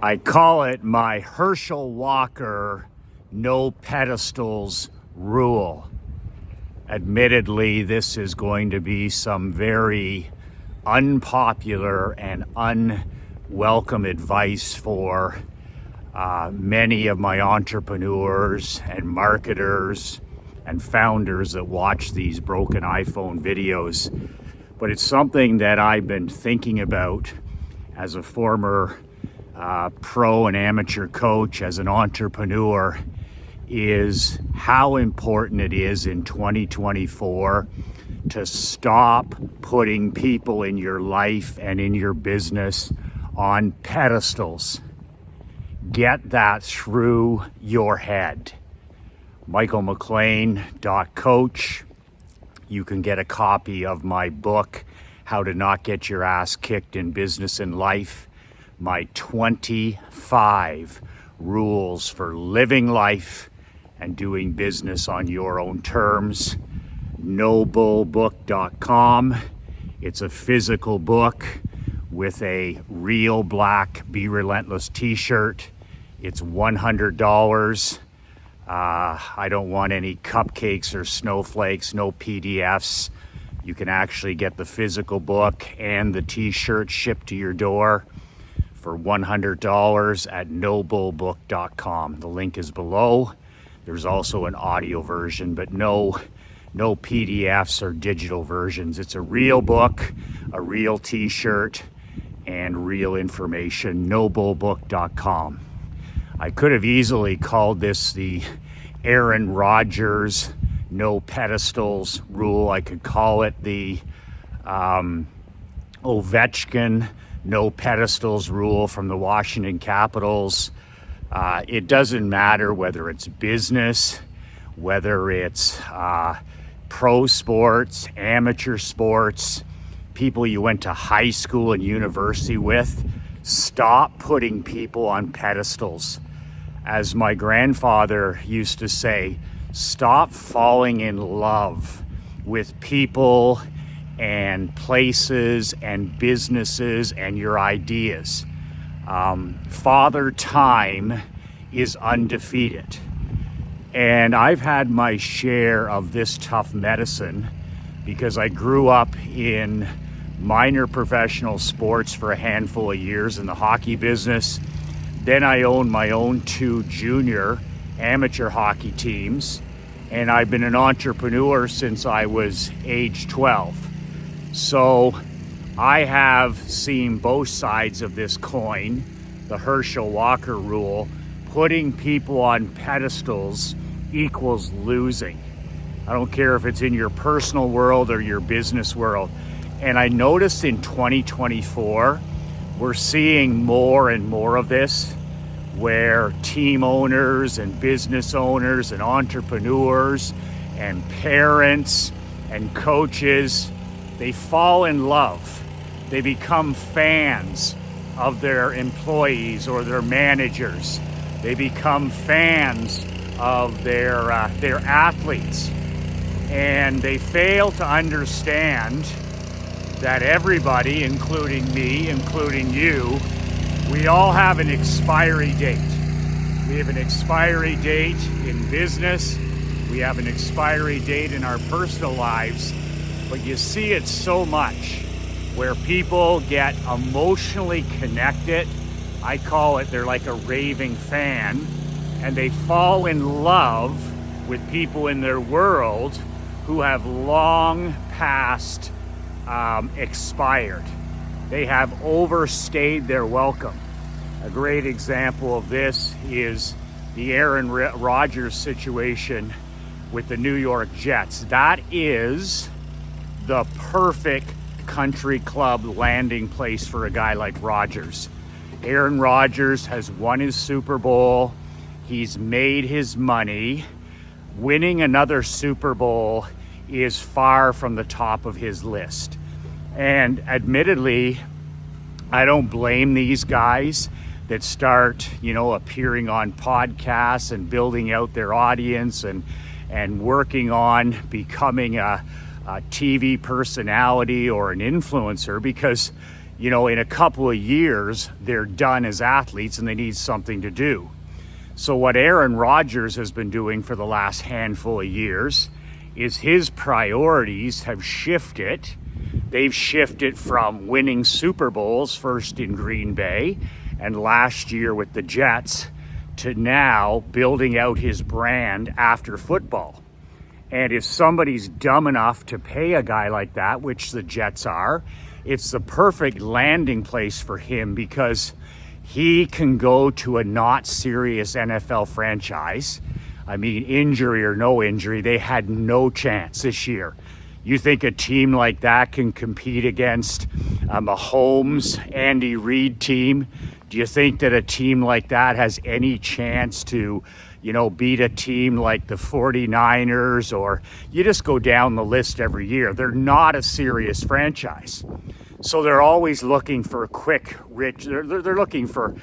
I call it my Herschel Walker no pedestals rule. Admittedly, this is going to be some very unpopular and unwelcome advice for many of my entrepreneurs and marketers and founders that watch these broken iPhone videos. But it's something that I've been thinking about as a former pro and amateur coach, as an entrepreneur, is how important it is in 2024 to stop putting people in your life and in your business on pedestals. Get that through your head. michaelmclean.coach. You can get a copy of my book, How to Not Get Your Ass Kicked in Business and Life. My 25 rules for living life and doing business on your own terms. nobullbook.com. It's a physical book with a real black Be Relentless t-shirt. It's $100. I don't want any cupcakes or snowflakes, no PDFs. You can actually get the physical book and the t-shirt shipped to your door for $100 at nobullbook.com. The link is below. There's also an audio version, but no PDFs or digital versions. It's a real book, a real t-shirt, and real information. nobullbook.com. I could have easily called this the Aaron Rodgers no pedestals rule. I could call it the Ovechkin no pedestals rule from the Washington Capitals. It doesn't matter whether it's business, whether it's pro sports, amateur sports, people you went to high school and university with. Stop putting people on pedestals. As my grandfather used to say, stop falling in love with people and places and businesses and your ideas. Father Time is undefeated. And I've had my share of this tough medicine because I grew up in minor professional sports for a handful of years in the hockey business. Then I owned my own 2 junior amateur hockey teams. And I've been an entrepreneur since I was age 12. So I have seen both sides of this coin, the Herschel Walker rule. Putting people on pedestals equals losing. I don't care if it's in your personal world or your business world. And I noticed in 2024, we're seeing more and more of this, where team owners and business owners and entrepreneurs and parents and coaches, they fall in love. They become fans of their employees or their managers. They become fans of their athletes. And they fail to understand that everybody, including me, including you, we all have an expiry date. We have an expiry date in business. We have an expiry date in our personal lives. But you see it so much where people get emotionally connected. I call it, they're like a raving fan, and they fall in love with people in their world who have long past expired. They have overstayed their welcome. A great example of this is the Aaron Rodgers situation with the New York Jets. That is the perfect country club landing place for a guy like Rodgers. Aaron Rodgers has won his Super Bowl. He's made his money. Winning another Super Bowl is far from the top of his list. And admittedly, I don't blame these guys that start, appearing on podcasts and building out their audience and working on becoming a TV personality or an influencer, because in a couple of years, they're done as athletes and they need something to do. So what Aaron Rodgers has been doing for the last handful of years is his priorities have shifted. They've shifted from winning Super Bowls, first in Green Bay and last year with the Jets, to now building out his brand after football. And if somebody's dumb enough to pay a guy like that, which the Jets are, it's the perfect landing place for him, because he can go to a not serious NFL franchise. I mean, injury or no injury, they had no chance this year. You think a team like that can compete against a Mahomes, Andy Reid team? Do you think that a team like that has any chance to, beat a team like the 49ers? Or you just go down the list every year. They're not a serious franchise. So they're always looking for quick, rich, they're looking for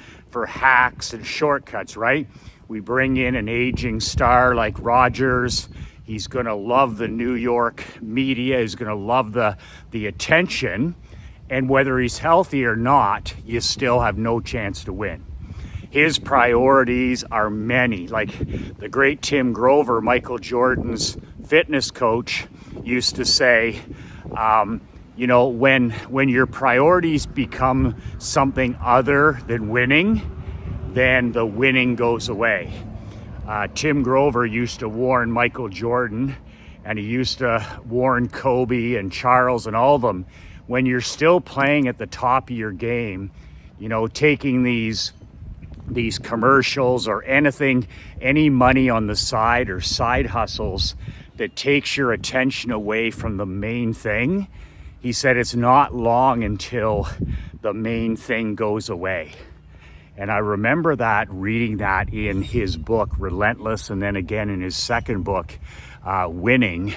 hacks and shortcuts, right? We bring in an aging star like Rodgers. He's going to love the New York media. He's going to love the attention. And whether he's healthy or not, you still have no chance to win. His priorities are many. Like the great Tim Grover, Michael Jordan's fitness coach, used to say, when your priorities become something other than winning, then the winning goes away. Tim Grover used to warn Michael Jordan, and he used to warn Kobe and Charles and all of them, when you're still playing at the top of your game, taking these commercials or anything, any money on the side or side hustles that takes your attention away from the main thing, he said it's not long until the main thing goes away. And I remember reading that in his book, Relentless, and then again in his second book, Winning,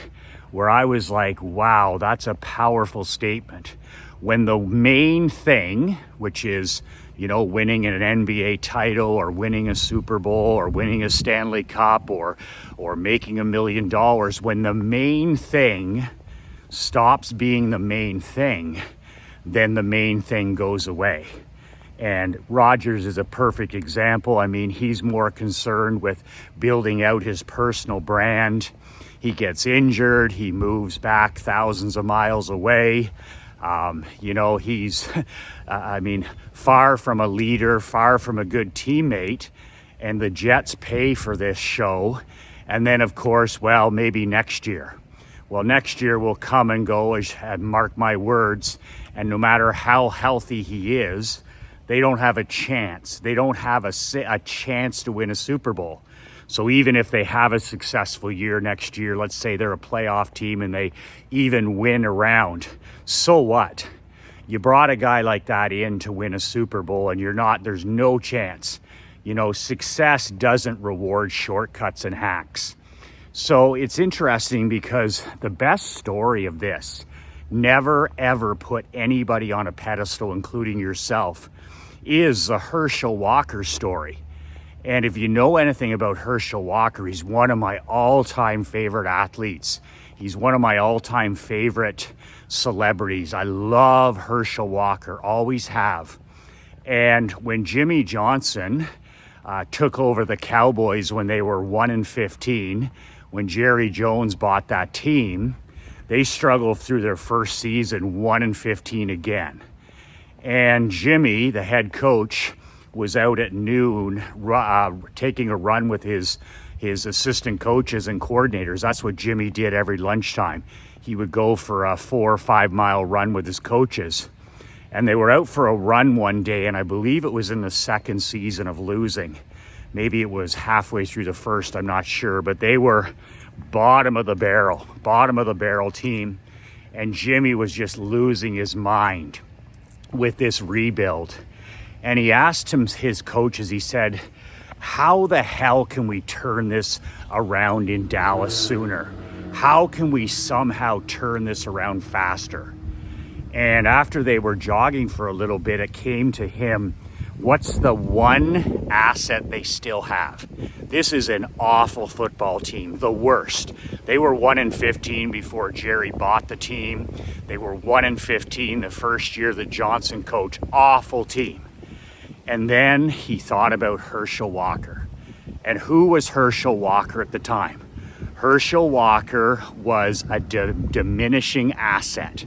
where I was like, wow, that's a powerful statement. When the main thing, which is, winning an NBA title or winning a Super Bowl or winning a Stanley Cup or making $1 million, when the main thing stops being the main thing, then the main thing goes away. And Rodgers is a perfect example. I mean, he's more concerned with building out his personal brand. He gets injured. He moves back thousands of miles away. He's, far from a leader, far from a good teammate. And the Jets pay for this show. And then, of course, maybe next year. Well, next year will come and go, and mark my words. And no matter how healthy he is, they don't have a chance. They don't have a chance to win a Super Bowl. So even if they have a successful year next year, let's say they're a playoff team and they even win a round, so what? You brought a guy like that in to win a Super Bowl and there's no chance. Success doesn't reward shortcuts and hacks. So it's interesting because the best story of this, never ever put anybody on a pedestal, including yourself, is the Herschel Walker story. And if you know anything about Herschel Walker, he's one of my all-time favorite athletes. He's one of my all-time favorite celebrities. I love Herschel Walker, always have. And when Jimmy Johnson took over the Cowboys when they were 1-15, when Jerry Jones bought that team, they struggled through their first season 1-15 again. And Jimmy, the head coach, was out at noon taking a run with his assistant coaches and coordinators. That's what Jimmy did every lunchtime. He would go for a 4 or 5 mile run with his coaches. And they were out for a run one day, and I believe it was in the second season of losing. Maybe it was halfway through the first, I'm not sure. But they were bottom of the barrel team. And Jimmy was just losing his mind with this rebuild. And he asked his coaches, he said, how the hell can we turn this around in Dallas sooner? How can we somehow turn this around faster? And after they were jogging for a little bit, it came to him, What's the one asset they still have? This is an awful football team, the worst. They were 1-15 before Jerry bought the team. They were 1-15 the first year the Johnson coach. Awful team. And then he thought about Herschel Walker. And who was Herschel Walker at the time? Herschel Walker was a diminishing asset.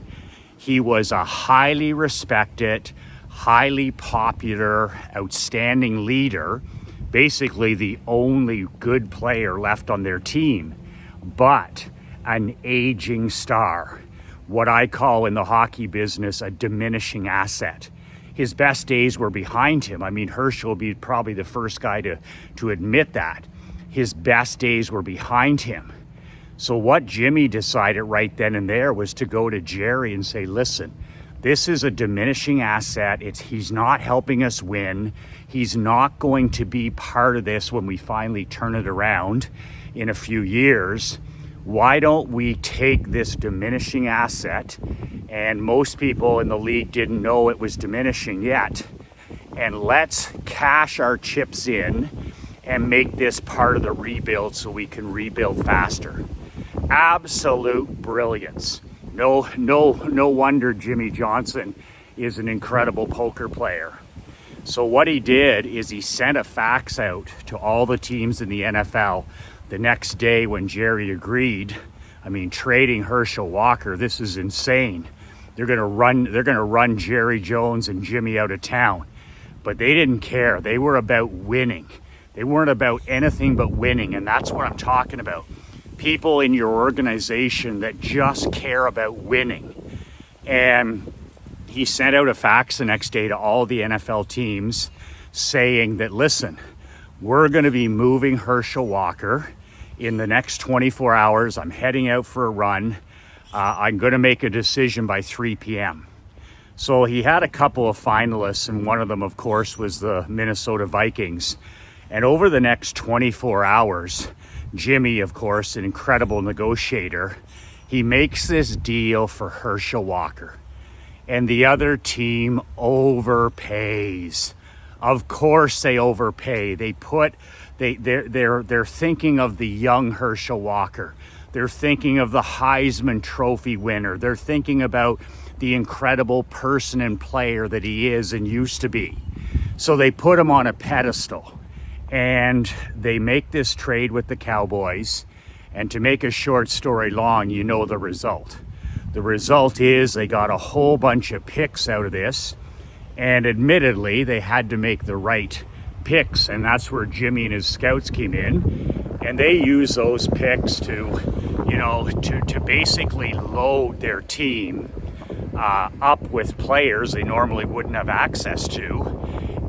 He was a highly respected, highly popular, outstanding leader, basically the only good player left on their team, but an aging star, what I call in the hockey business a diminishing asset. His best days were behind him. I mean, Herschel would be probably the first guy to admit that. His best days were behind him. So what Jimmy decided right then and there was to go to Jerry and say, listen, this is a diminishing asset. He's not helping us win. He's not going to be part of this when we finally turn it around in a few years. Why don't we take this diminishing asset, and most people in the league didn't know it was diminishing yet, and let's cash our chips in and make this part of the rebuild so we can rebuild faster. Absolute brilliance. No wonder Jimmy Johnson is an incredible poker player. So what he did is he sent a fax out to all the teams in the NFL the next day when Jerry agreed. I mean, trading Herschel Walker, this is insane. They're gonna run Jerry Jones and Jimmy out of town. But they didn't care. They were about winning. They weren't about anything but winning, and that's what I'm talking about. People in your organization that just care about winning. And he sent out a fax the next day to all the NFL teams saying that, listen, we're going to be moving Herschel Walker in the next 24 hours. I'm heading out for a run. I'm going to make a decision by 3 p.m. So he had a couple of finalists, and one of them, of course, was the Minnesota Vikings. And over the next 24 hours, Jimmy, of course, an incredible negotiator, he makes this deal for Herschel Walker. And the other team overpays. Of course they overpay. They're thinking of the young Herschel Walker. They're thinking of the Heisman Trophy winner. They're thinking about the incredible person and player that he is and used to be. So they put him on a pedestal. And they make this trade with the Cowboys. And to make a short story long, you know the result. The result is they got a whole bunch of picks out of this. And admittedly, they had to make the right picks. And that's where Jimmy and his scouts came in. And they used those picks to basically load their team up with players they normally wouldn't have access to.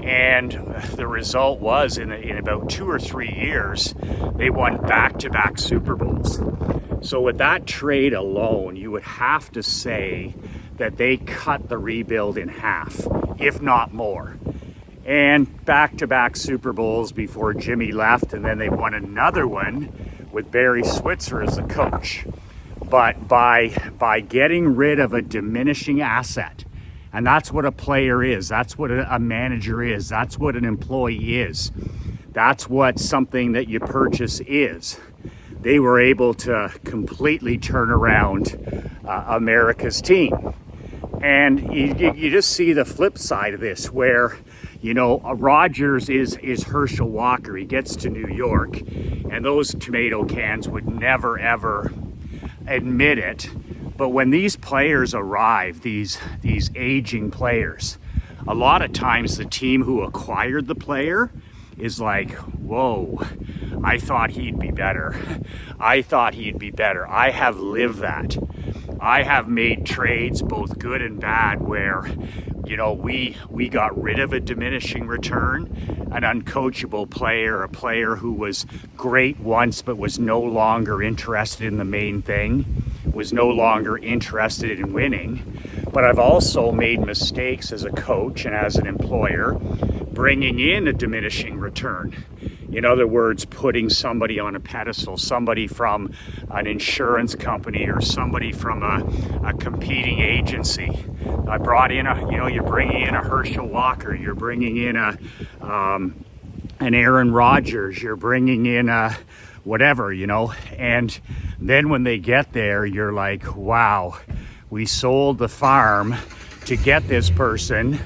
And the result was in about 2 or 3 years, they won back-to-back Super Bowls. So with that trade alone, you would have to say that they cut the rebuild in half, if not more. And back-to-back Super Bowls before Jimmy left, and then they won another one with Barry Switzer as the coach. But by getting rid of a diminishing asset, and that's what a player is. That's what a manager is. That's what an employee is. That's what something that you purchase is. They were able to completely turn around America's team. And you just see the flip side of this where, Rodgers is Herschel Walker. He gets to New York, and those tomato cans would never, ever admit it. But when these players arrive, these aging players, a lot of times the team who acquired the player is like, whoa, I thought he'd be better. I thought he'd be better. I have lived that. I have made trades, both good and bad, where, we got rid of a diminishing return, an uncoachable player, a player who was great once but was no longer interested in the main thing, was no longer interested in winning. But I've also made mistakes as a coach and as an employer, bringing in a diminishing return. In other words, putting somebody on a pedestal, somebody from an insurance company or somebody from a competing agency. I brought in you're bringing in a Herschel Walker, you're bringing in an Aaron Rodgers, you're bringing in a whatever, and then when they get there, you're like, wow, we sold the farm to get this person,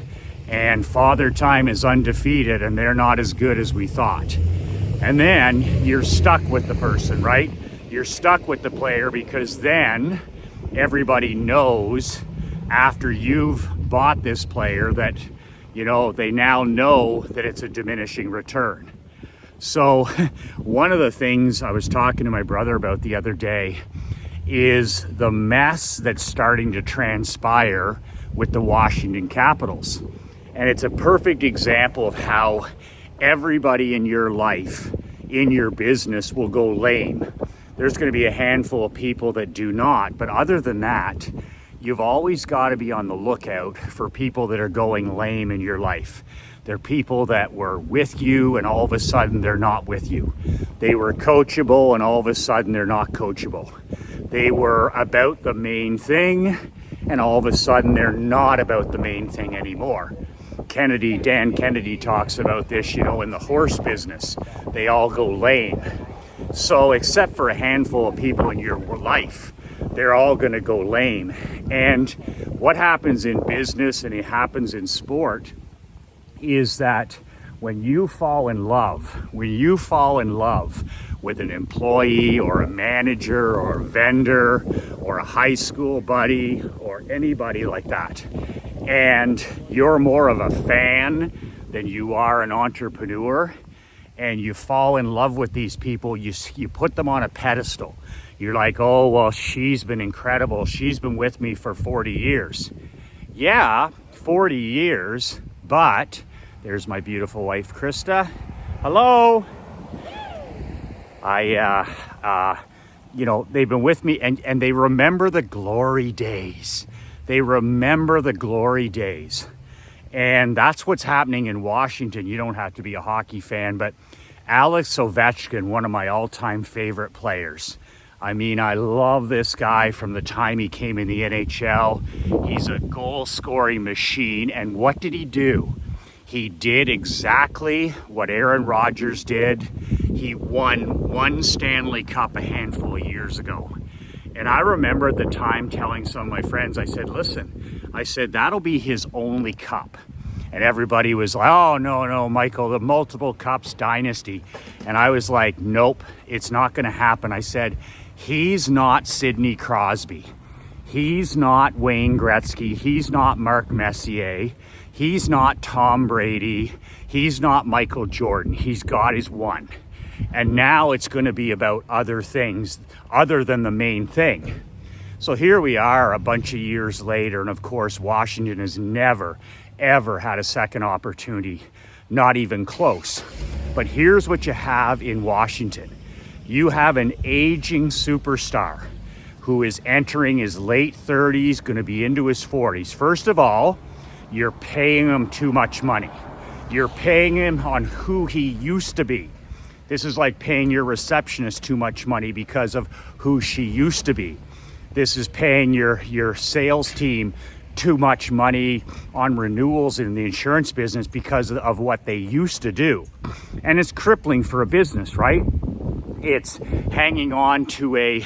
and Father Time is undefeated and they're not as good as we thought. And then you're stuck with the person, right? You're stuck with the player because then everybody knows after you've bought this player that, they now know that it's a diminishing return. So one of the things I was talking to my brother about the other day is the mess that's starting to transpire with the Washington Capitals. And it's a perfect example of how everybody in your life, in your business, will go lame. There's going to be a handful of people that do not. But other than that, you've always got to be on the lookout for people that are going lame in your life. They're people that were with you and all of a sudden they're not with you. They were coachable and all of a sudden they're not coachable. They were about the main thing and all of a sudden they're not about the main thing anymore. Dan Kennedy talks about this, in the horse business. They all go lame. So except for a handful of people in your life, they're all going to go lame. And what happens in business and it happens in sport is that when you fall in love with an employee or a manager or a vendor or a high school buddy or anybody like that, and you're more of a fan than you are an entrepreneur, and you fall in love with these people, you put them on a pedestal. You're like, oh, well, she's been incredible. She's been with me for 40 years. Yeah, 40 years, but there's my beautiful wife, Krista. Hello. They've been with me and they remember the glory days. They remember the glory days. And that's what's happening in Washington. You don't have to be a hockey fan, but Alex Ovechkin, one of my all-time favorite players. I mean, I love this guy from the time he came in the NHL. He's a goal-scoring machine. And what did he do? He did exactly what Aaron Rodgers did. He won one Stanley Cup a handful of years ago. And I remember at the time telling some of my friends, I said, listen, that'll be his only cup. And everybody was like, oh, no, Michael, the multiple cups dynasty. And I was like, nope, it's not going to happen. I said, he's not Sidney Crosby. He's not Wayne Gretzky. He's not Mark Messier. He's not Tom Brady. He's not Michael Jordan. He's got his one. And now it's going to be about other things other than the main thing. So here we are a bunch of years later. And of course, Washington has never, ever had a second opportunity, not even close. But here's what you have in Washington. You have an aging superstar who is entering his late 30s, going to be into his 40s. First of all, you're paying him too much money. You're paying him on who he used to be. This is like paying your receptionist too much money because of who she used to be. This is paying your sales team too much money on renewals in the insurance business because of what they used to do. And it's crippling for a business, right? It's hanging on to a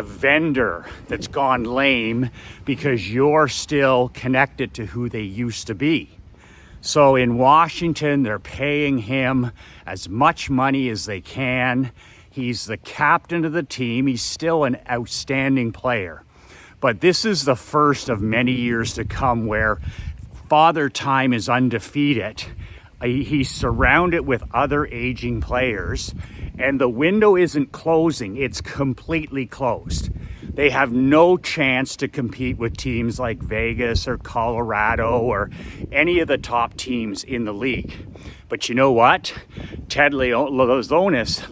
vendor that's gone lame because you're still connected to who they used to be. So in Washington, they're paying him as much money as they can. He's the captain of the team. He's still an outstanding player. But this is the first of many years to come where Father Time is undefeated. He's surrounded with other aging players, and the window isn't closing. It's completely closed. They have no chance to compete with teams like Vegas or Colorado or any of the top teams in the league. But you know what? Ted Lazonis,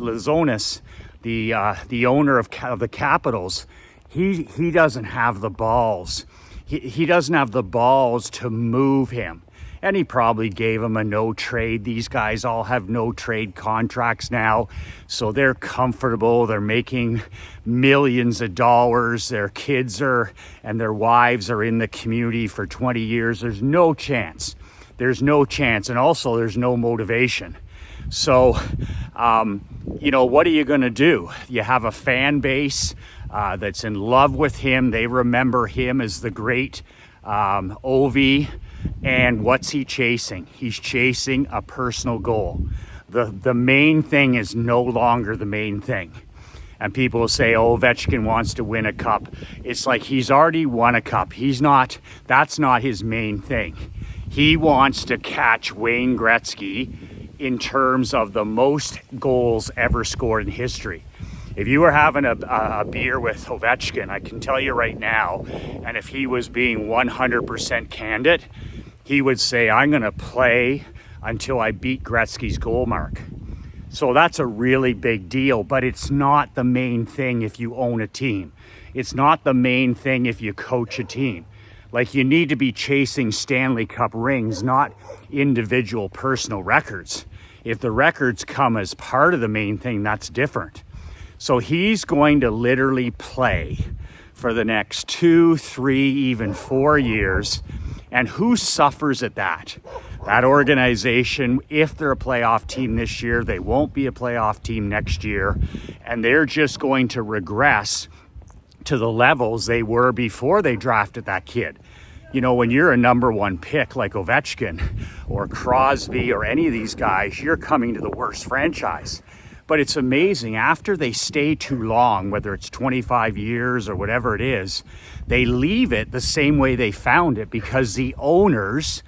the owner of the Capitals, he doesn't have the balls. He doesn't have the balls to move him. and he probably gave him a no trade. These guys all have no trade contracts now, so they're comfortable. They're making millions of dollars. Their kids and their wives are in the community for 20 years. There's no chance. There's no chance. And also there's no motivation. So, what are you going to do? You have a fan base that's in love with him. They remember him as the great Ovi. And what's he chasing? He's chasing a personal goal. The main thing is no longer the main thing. And people will say, oh, Ovechkin wants to win a cup. It's like he's already won a cup. That's not his main thing. He wants to catch Wayne Gretzky in terms of the most goals ever scored in history. If you were having a beer with Ovechkin, I can tell you right now, and if he was being 100% candid, he would say, I'm going to play until I beat Gretzky's goal mark. So that's a really big deal, but it's not the main thing if you own a team. It's not the main thing if you coach a team. Like, you need to be chasing Stanley Cup rings, not individual personal records. If the records come as part of the main thing, that's different. So he's going to literally play for the next 2, 3, even 4 years. And who suffers at that? That organization. If they're a playoff team this year, they won't be a playoff team next year. And they're just going to regress to the levels they were before they drafted that kid. When you're a number one pick like Ovechkin or Crosby or any of these guys, you're coming to the worst franchise. But it's amazing, after they stay too long, whether it's 25 years or whatever it is, they leave it the same way they found it, because the owners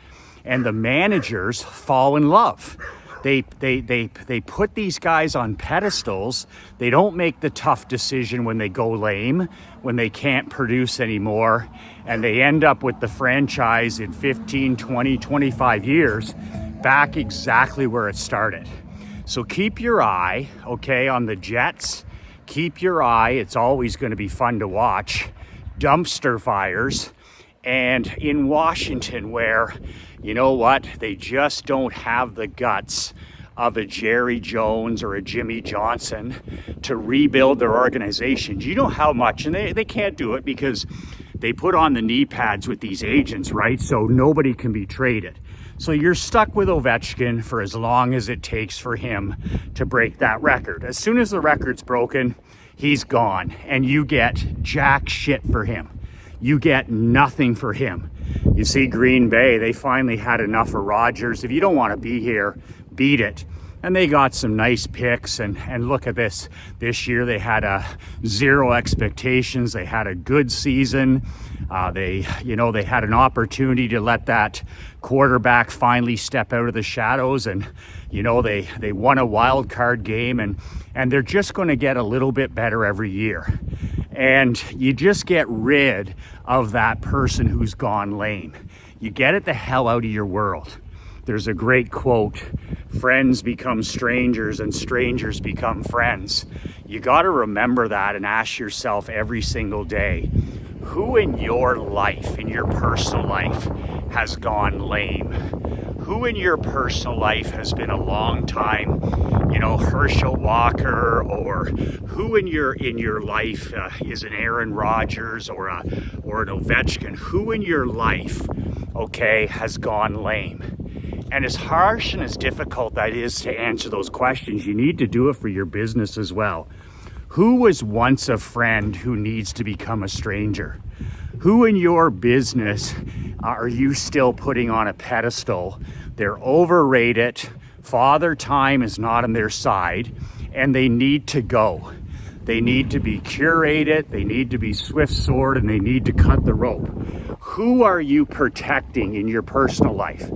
and the managers fall in love. They put these guys on pedestals. They don't make the tough decision when they go lame, when they can't produce anymore, and they end up with the franchise in 15, 20, 25 years back exactly where it started. So keep your eye, on the Jets. Keep your eye. It's always going to be fun to watch. Dumpster fires. And in Washington, where, they just don't have the guts of a Jerry Jones or a Jimmy Johnson to rebuild their organization. Do you know how much? And they can't do it because they put on the knee pads with these agents, right? So nobody can be traded. So you're stuck with Ovechkin for as long as it takes for him to break that record. As soon as the record's broken, he's gone, and you get jack shit for him. You get nothing for him. You see, Green Bay, they finally had enough of Rodgers. If you don't want to be here, beat it. And they got some nice picks, and look at this. This year they had zero expectations. They had a good season. They had an opportunity to let that quarterback finally step out of the shadows, and they won a wild card game, and they're just going to get a little bit better every year. And you just get rid of that person who's gone lame. You get it the hell out of your world. There's a great quote, friends become strangers and strangers become friends. You got to remember that and ask yourself every single day, who in your life, in your personal life, has gone lame? Who in your personal life has been a long time, Herschel Walker, or who in your life is an Aaron Rodgers or an Ovechkin? Who in your life, has gone lame? And as harsh and as difficult that is to answer those questions, you need to do it for your business as well. Who was once a friend who needs to become a stranger? Who in your business are you still putting on a pedestal? They're overrated. Father time is not on their side, and they need to go. They need to be curated, they need to be swift sword, and they need to cut the rope. Who are you protecting in your personal life?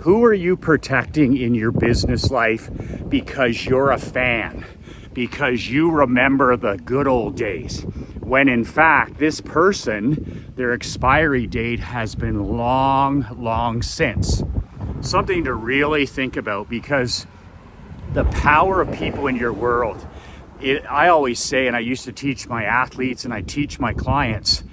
Who are you protecting in your business life because you're a fan? Because you remember the good old days, when in fact this person, their expiry date has been long since. Something to really think about, because the power of people in your world, I always say, and I used to teach my athletes and I teach my clients,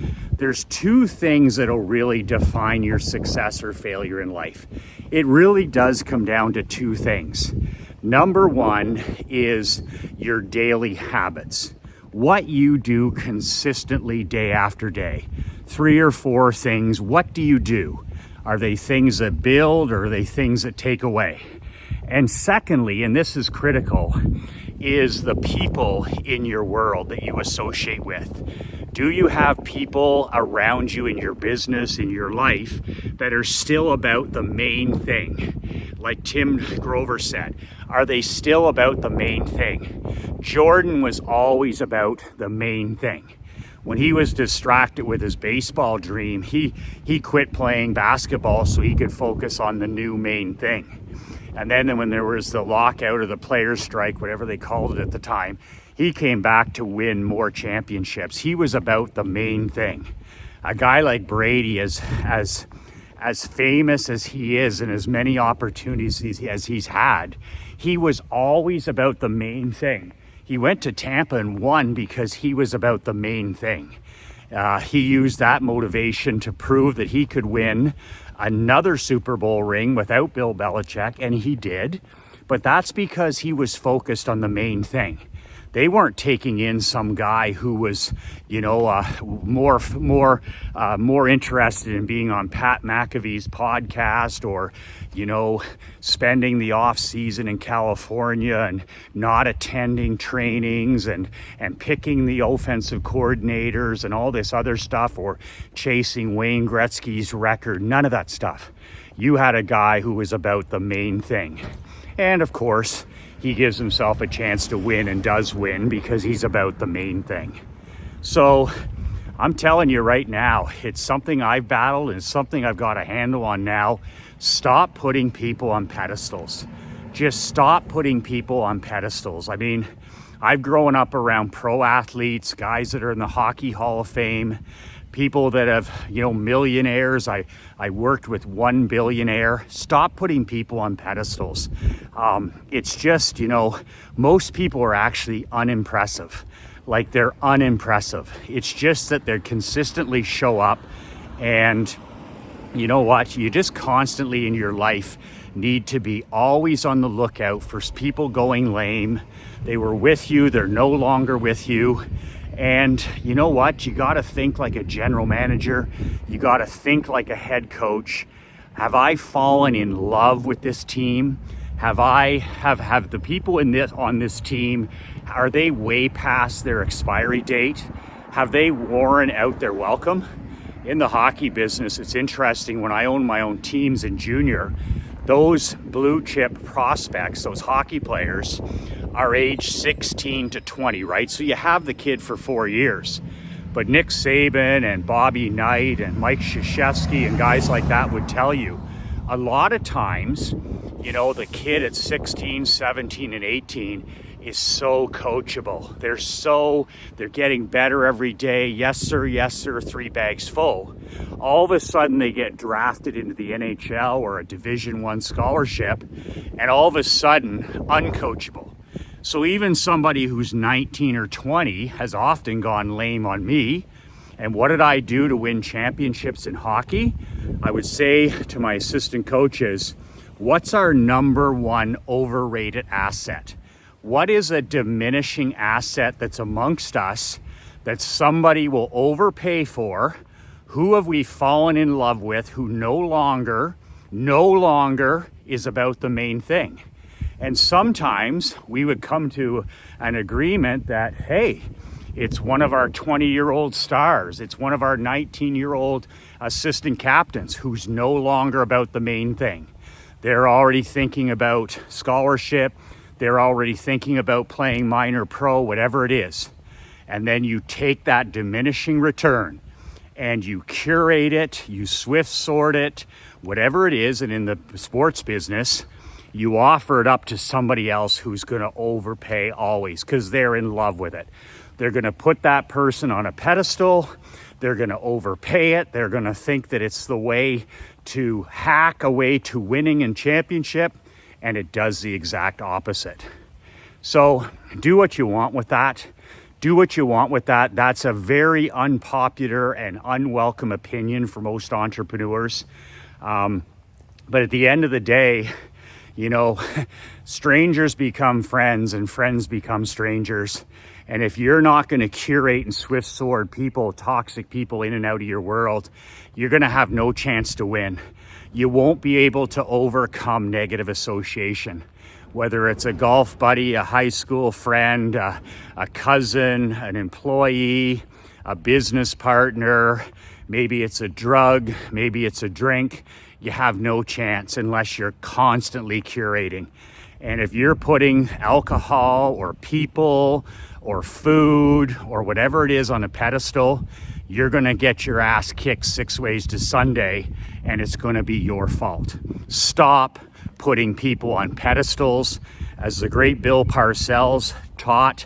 there's two things that'll really define your success or failure in life. It really does come down to two things. Number one is your daily habits. What you do consistently day after day. 3 or 4 things. What do you do? Are they things that build or are they things that take away? And secondly, and this is critical, is the people in your world that you associate with. Do you have people around you in your business, in your life, that are still about the main thing? Like Tim Grover said, are they still about the main thing? Jordan was always about the main thing. When he was distracted with his baseball dream, he quit playing basketball so he could focus on the new main thing. And then when there was the lockout or the players' strike, whatever they called it at the time, he came back to win more championships. He was about the main thing. A guy like Brady, as famous as he is and as many opportunities as he's had, he was always about the main thing. He went to Tampa and won because he was about the main thing. He used that motivation to prove that he could win another Super Bowl ring without Bill Belichick, and he did. But that's because he was focused on the main thing. They weren't taking in some guy who was, more interested in being on Pat McAfee's podcast or, spending the off season in California and not attending trainings and picking the offensive coordinators and all this other stuff or chasing Wayne Gretzky's record. None of that stuff. You had a guy who was about the main thing. And of course, he gives himself a chance to win and does win because he's about the main thing. So I'm telling you right now, it's something I've battled and it's something I've got a handle on now. Stop putting people on pedestals. Just stop putting people on pedestals. I mean, I've grown up around pro athletes, guys that are in the Hockey Hall of Fame, people that have, millionaires. I worked with one billionaire. Stop putting people on pedestals. It's just, most people are actually unimpressive. Like they're unimpressive. It's just that they consistently show up, and you know what? You just constantly in your life need to be always on the lookout for people going lame. They were with you, they're no longer with you. And you know what? You got to think like a general manager. You got to think like a head coach. Have I fallen in love with this team? Have the people on this team, are they way past their expiry date? Have they worn out their welcome? In the hockey business, it's interesting. When I owned my own teams in junior, those blue chip prospects, those hockey players, are age 16 to 20, right? So you have the kid for 4 years. But Nick Saban and Bobby Knight and Mike Krzyzewski and guys like that would tell you, a lot of times, the kid at 16, 17, and 18 is so coachable. They're getting better every day. Yes, sir, 3 bags full. All of a sudden they get drafted into the NHL or a Division I scholarship, and all of a sudden uncoachable. So even somebody who's 19 or 20 has often gone lame on me. And what did I do to win championships in hockey? I would say to my assistant coaches, what's our number one overrated asset? What is a diminishing asset that's amongst us that somebody will overpay for? Who have we fallen in love with who no longer is about the main thing? And sometimes we would come to an agreement that, hey, it's one of our 20-year-old stars. It's one of our 19-year-old assistant captains who's no longer about the main thing. They're already thinking about scholarship. They're already thinking about playing minor pro, whatever it is. And then you take that diminishing return and you curate it, you swift sort it, whatever it is. And in the sports business, you offer it up to somebody else who's going to overpay always because they're in love with it. They're going to put that person on a pedestal. They're going to overpay it. They're going to think that it's the way to hack a way to winning in championship, and it does the exact opposite. So do what you want with that. Do what you want with that. That's a very unpopular and unwelcome opinion for most entrepreneurs. But at the end of the day, you know, strangers become friends and friends become strangers. And if you're not going to curate and swift sword people, toxic people in and out of your world, you're going to have no chance to win. You won't be able to overcome negative association. Whether it's a golf buddy, a high school friend, a cousin, an employee, a business partner, maybe it's a drug, maybe it's a drink, you have no chance unless you're constantly curating. And if you're putting alcohol or people or food or whatever it is on a pedestal, you're going to get your ass kicked 6 ways to Sunday, and it's going to be your fault. Stop putting people on pedestals. As the great Bill Parcells taught,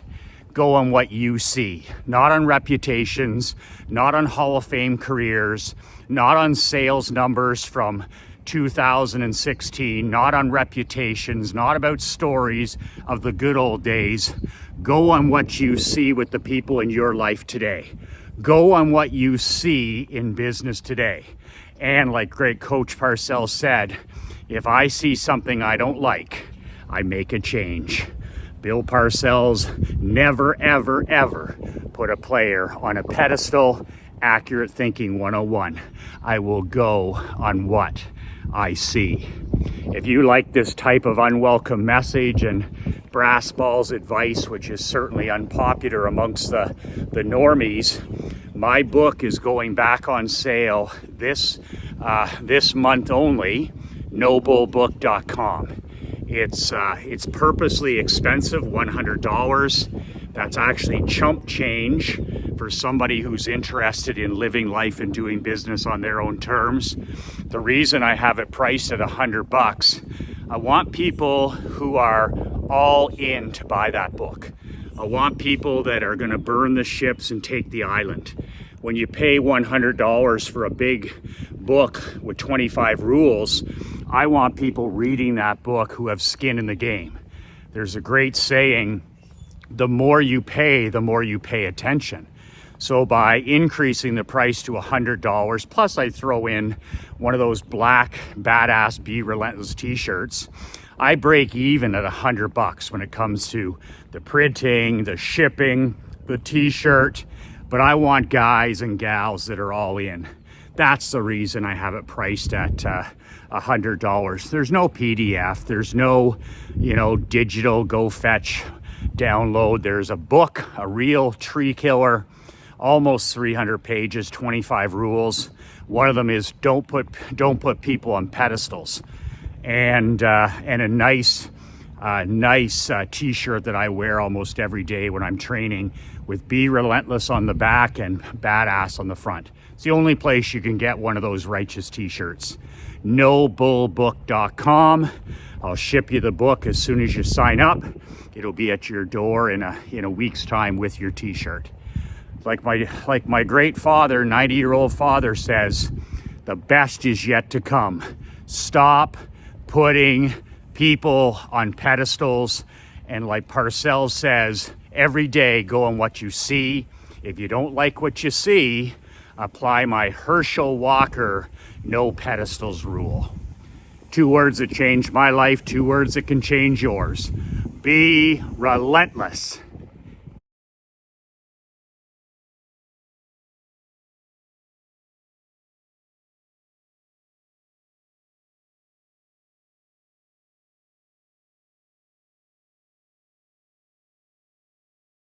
go on what you see, not on reputations, not on Hall of Fame careers, not on sales numbers from 2016, not on reputations, not about stories of the good old days. Go on what you see with the people in your life today. Go on what you see in business today. And like great Coach Parcells said, if I see something I don't like, I make a change. Bill Parcells never, ever, ever put a player on a pedestal. Accurate thinking 101. I will go on what I see. If you like this type of unwelcome message and brass balls advice, which is certainly unpopular amongst the normies, my book is going back on sale this month only. nobullbook.com. It's purposely expensive, $100. That's actually chump change for somebody who's interested in living life and doing business on their own terms. The reason I have it priced at $100, I want people who are all in to buy that book. I want people that are going to burn the ships and take the island. When you pay $100 for a big book with 25 rules, I want people reading that book who have skin in the game. There's a great saying, the more you pay, the more you pay attention. So by increasing the price to $100, plus I throw in one of those black badass Be Relentless t-shirts, I break even at $100 when it comes to the printing, the shipping, the t-shirt. But I want guys and gals that are all in. That's the reason I have it priced at $100. There's no PDF. There's no, digital go fetch download. There's a book, a real tree killer, almost 300 pages, 25 rules. One of them is don't put people on pedestals, and a nice t-shirt that I wear almost every day when I'm training with Be Relentless on the back and Badass on the front. It's the only place you can get one of those righteous t-shirts. nobullbook.com. I'll ship you the book as soon as you sign up. It'll be at your door in a week's time with your t-shirt. Like my great father, 90-year-old father says, the best is yet to come. Stop putting people on pedestals, and like Parcells says, every day go on what you see. If you don't like what you see, apply my Herschel Walker no pedestals rule. 2 words that changed my life, 2 words that can change yours. Be relentless.